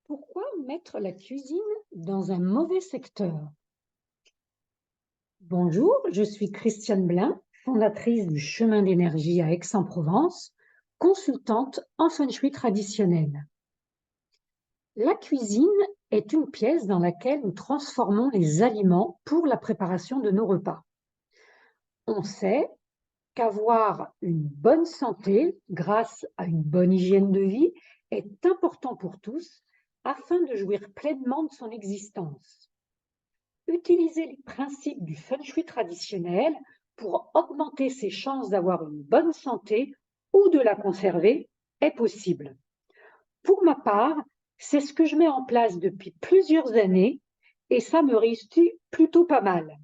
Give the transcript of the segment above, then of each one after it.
Pourquoi mettre la cuisine dans un mauvais secteur? Bonjour, je suis Christiane Blin, fondatrice du Chemin d'énergie à Aix-en-Provence, consultante en feng shui traditionnel. La cuisine est une pièce dans laquelle nous transformons les aliments pour la préparation de nos repas. On sait qu'avoir une bonne santé grâce à une bonne hygiène de vie est important pour tous afin de jouir pleinement de son existence. Utiliser les principes du feng shui traditionnel pour augmenter ses chances d'avoir une bonne santé ou de la conserver est possible. Pour ma part, c'est ce que je mets en place depuis plusieurs années et ça me réussit plutôt pas mal.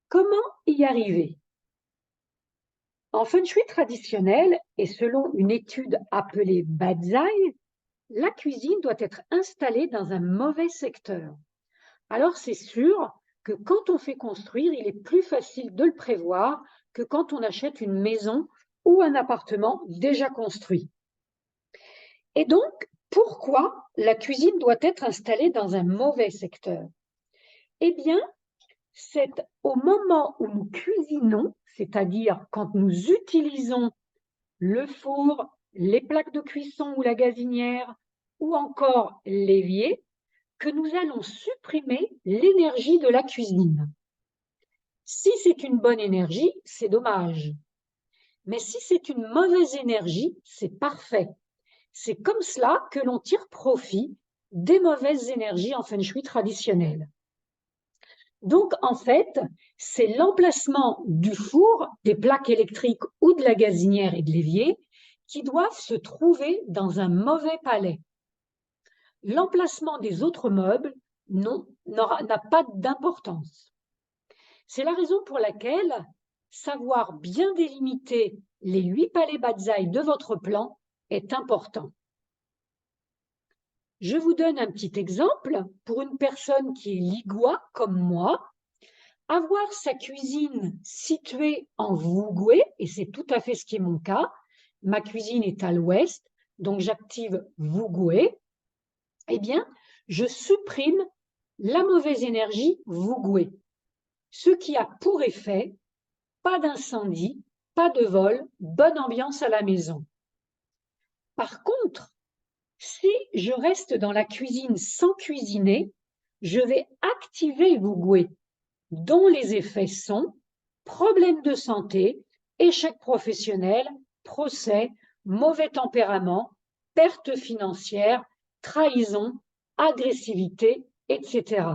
Comment y arriver? En feng shui traditionnel et selon une étude appelée Bazai, la cuisine doit être installée dans un mauvais secteur. Alors c'est sûr que quand on fait construire, il est plus facile de le prévoir que quand on achète une maison ou un appartement déjà construit. Et donc, pourquoi la cuisine doit être installée dans un mauvais secteur? Eh bien, c'est au moment où nous cuisinons, c'est-à-dire quand nous utilisons le four, les plaques de cuisson ou la gazinière, ou encore l'évier, que nous allons supprimer l'énergie de la cuisine. Si c'est une bonne énergie, c'est dommage. Mais si c'est une mauvaise énergie, c'est parfait. C'est comme cela que l'on tire profit des mauvaises énergies en feng shui traditionnel. Donc, en fait, c'est l'emplacement du four, des plaques électriques ou de la gazinière et de l'évier qui doivent se trouver dans un mauvais palais. L'emplacement des autres meubles n'a pas d'importance. C'est la raison pour laquelle savoir bien délimiter les 8 palais Bazai de votre plan est important. Je vous donne un petit exemple. Pour une personne qui est ligua comme moi, avoir sa cuisine située en Wugwe, et c'est tout à fait ce qui est mon cas, ma cuisine est à l'ouest, donc j'active Wugwe, eh bien, je supprime la mauvaise énergie Wugwe, ce qui a pour effet pas d'incendie, pas de vol, bonne ambiance à la maison. Par contre, si je reste dans la cuisine sans cuisiner, je vais activer Wugwe, dont les effets sont problèmes de santé, échec professionnel, procès, mauvais tempérament, perte financière, trahison, agressivité, etc.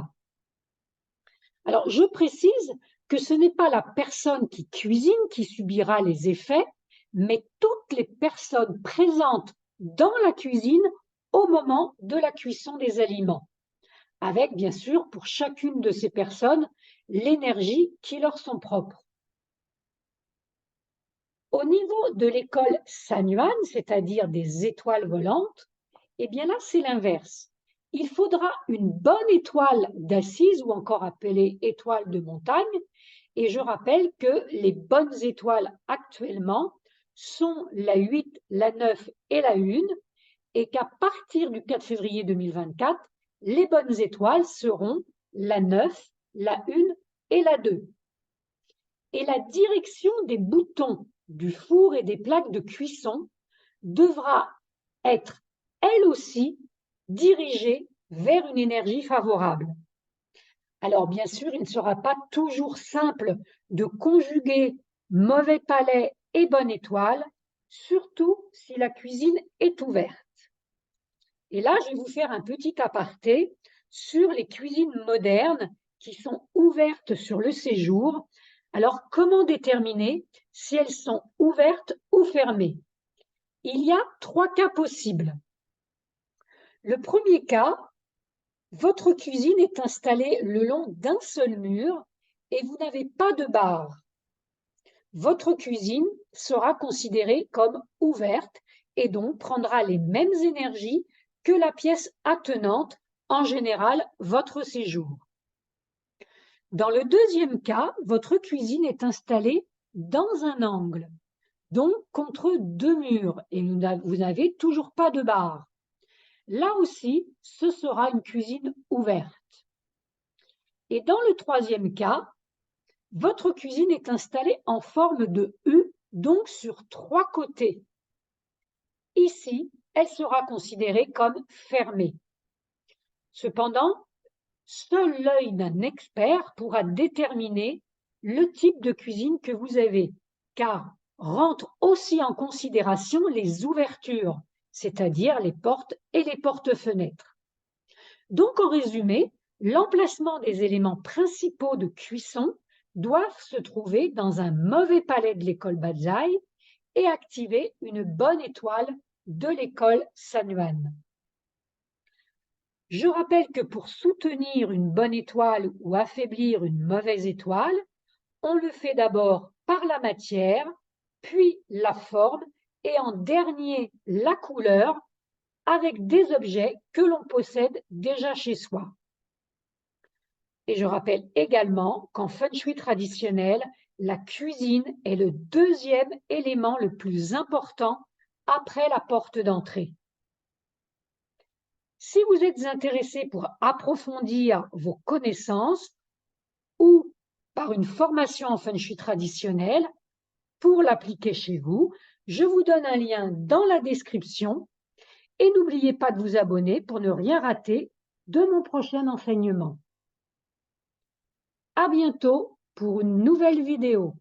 Alors, je précise que ce n'est pas la personne qui cuisine qui subira les effets, mais toutes les personnes présentes dans la cuisine au moment de la cuisson des aliments, avec bien sûr pour chacune de ces personnes l'énergie qui leur sont propres. Au niveau de l'école Sanyuan, c'est-à-dire des étoiles volantes, eh bien là c'est l'inverse. Il faudra une bonne étoile d'assise ou encore appelée étoile de montagne. Et je rappelle que les bonnes étoiles actuellement sont la 8, la 9 et la 1 et qu'à partir du 4 février 2024, les bonnes étoiles seront la 9, la 1 et la 2. Et la direction des boutons du four et des plaques de cuisson devra être, elle aussi, dirigée vers une énergie favorable. Alors, bien sûr, il ne sera pas toujours simple de conjuguer mauvais palais et bonne étoile, surtout si la cuisine est ouverte. Et là, je vais vous faire un petit aparté sur les cuisines modernes qui sont ouvertes sur le séjour. Alors, comment déterminer si elles sont ouvertes ou fermées? Il y a 3 cas possibles. Le premier cas, votre cuisine est installée le long d'un seul mur et vous n'avez pas de bar. Votre cuisine sera considérée comme ouverte et donc prendra les mêmes énergies que la pièce attenante, en général votre séjour. Dans le deuxième cas, votre cuisine est installée dans un angle, donc contre 2 murs, et vous n'avez toujours pas de bar. Là aussi, ce sera une cuisine ouverte. Et dans le troisième cas, votre cuisine est installée en forme de U, donc sur 3 côtés. Ici, elle sera considérée comme fermée. Cependant, seul l'œil d'un expert pourra déterminer le type de cuisine que vous avez, car rentrent aussi en considération les ouvertures, c'est-à-dire les portes et les porte-fenêtres. Donc, en résumé, l'emplacement des éléments principaux de cuisson doivent se trouver dans un mauvais palais de l'école Bazaï et activer une bonne étoile de l'école San Yuan. Je rappelle que pour soutenir une bonne étoile ou affaiblir une mauvaise étoile, on le fait d'abord par la matière, puis la forme et en dernier la couleur avec des objets que l'on possède déjà chez soi. Et je rappelle également qu'en Feng Shui traditionnel, la cuisine est le deuxième élément le plus important après la porte d'entrée. Si vous êtes intéressé pour approfondir vos connaissances ou par une formation en Feng Shui traditionnel, pour l'appliquer chez vous, je vous donne un lien dans la description et n'oubliez pas de vous abonner pour ne rien rater de mon prochain enseignement. À bientôt pour une nouvelle vidéo.